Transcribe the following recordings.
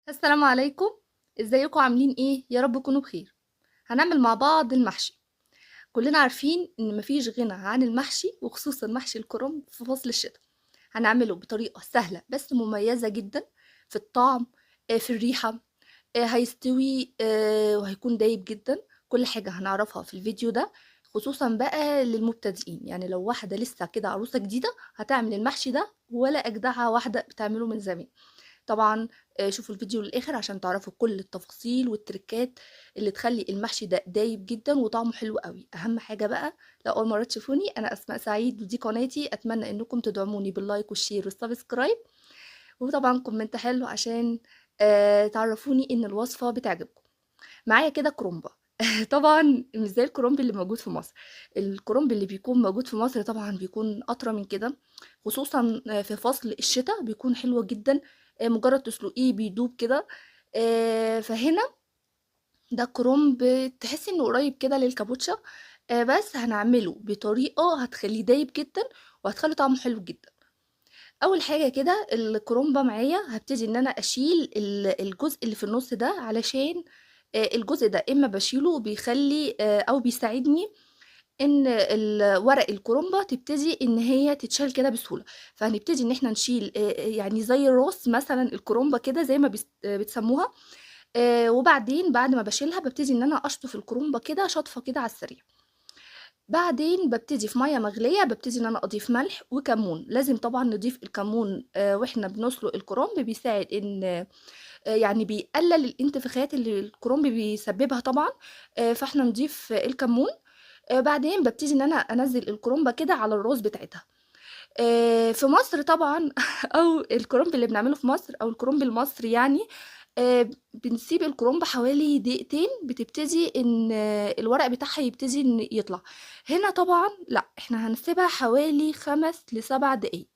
السلام عليكم. ازيكم عاملين ايه؟ يا رب تكونوا بخير. هنعمل مع بعض المحشي. كلنا عارفين ان مفيش غنى عن المحشي وخصوصا محشي الكرنب في فصل الشتاء. هنعمله بطريقة سهلة بس مميزة جدا في الطعم، في الريحة، هيستوي وهيكون دايب جدا. كل حاجة هنعرفها في الفيديو ده، خصوصا بقى للمبتدئين. يعني لو واحدة لسه كده عروسة جديدة هتعمل المحشي ده ولا أجدعها واحدة بتعمله من زمان. طبعًا شوفوا الفيديو للآخر عشان تعرفوا كل التفاصيل والتريكات اللي تخلّي المحشي ده دايب جدًا وطعمه حلو أوي. أهم حاجة بقى، لو أول مرة تشوفوني، أنا أسماء سعيد ودي قناتي. أتمنى إنكم تدعموني باللايك والشير والسبسكرايب، وطبعًا كومنت حلو عشان تعرفوني إن الوصفة بتعجبكم. معايا كده كرنبة. طبعًا مش زي الكرنب اللي موجود في مصر. الكرنب اللي بيكون موجود في مصر طبعًا بيكون أطرى من كده، خصوصًا في فصل الشتا بيكون حلو جدًا. مجرد تسلقيه بيدوب كده. فهنا ده كرنب تحسي إنه قريب كده للكابوتشا. بس هنعمله بطريقة هتخلّيه دايب جدًا وهتخلّي طعمه حلو جدًا. أول حاجة كده الكرومبة معايا هابتدي إن أنا أشيل الجزء اللي في النُص ده، علشان الجزء ده إما باشيله بيخلّي أو بيساعدني إن ورق الكرومبة تبتدي إن هي تتشال كده بسهولة. فهنبتدي إن إحنا نشيل يعني زي راس مثلًا الكرومبة كده زي ما بتسموها. وبعدين بعد ما باشيلها بابتدي إن أنا أشطف الكرومبة كده شطفة كده على السريع. بعدين بابتدي في مَيّة مغلية بابتدي إن أنا أضيف ملح وكمون. لازم طبعًا نضيف الكمون وإحنا بنسلق الكرنب، بيساعد إن يعني بيقلل الانتفاخات اللي الكرنب بيسببها طبعًا. فإحنا نضيف الكمون. بعدين بابتدي إن أنا أنزّل الكرنبة كده على الراس بتاعتها. في مصر طبعًا أو الكرنب اللي بنعمله في مصر أو الكرنب المصري يعني، بنسيب الكرنب حوالي دقيقتين بتبتدي إن الورق بتاعها يبتدي إن يطلع. هنا طبعًا لأ، إحنا هنسيبها حوالي 5 ل7 دقايق.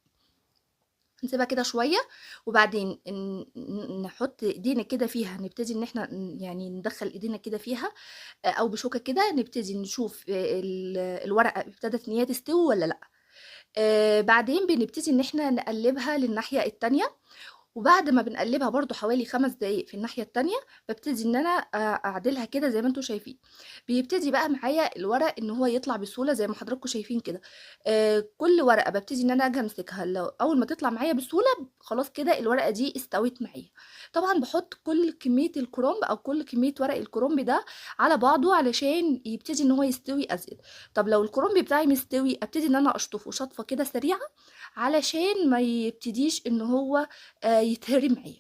نسيبها كده شوية وبعدين نحط إيدينا كده فيها، نبتدي إن إحنا يعني ندخّل إيدينا كده فيها، أو بشوكة كده نبتدي نشوف الورقة ابتدت إن هي تستوي والّا لأ. بعدين بنبتدي إن إحنا نقلّبها للناحية التانية. وبعد ما بنقلّبها برضه حوالي 5 دقايق في الناحية التانية، بابتدي إن أنا أعدلها كده زي ما أنتم شايفين. بيبتدي بقى معايا الورق إن هو يطلع بسهولة زي ما حضراتكم شايفين كده. كل ورقة بابتدي إن أنا آجي أمسكها، لو أول ما تطلع معايا بسهولة خلاص كده الورقة دي استوت معايا. طبعًا باحط كل كمية الكرنب أو كل كمية ورق الكرنب ده على بعضه علشان يبتدي إن هو يستوي أزيد. طب لو الكرنب بتاعي مستوي، أبتدي إن أنا أشطفه شطفة كده سريعة علشان ما يبتديش إن هو يتهري معايا.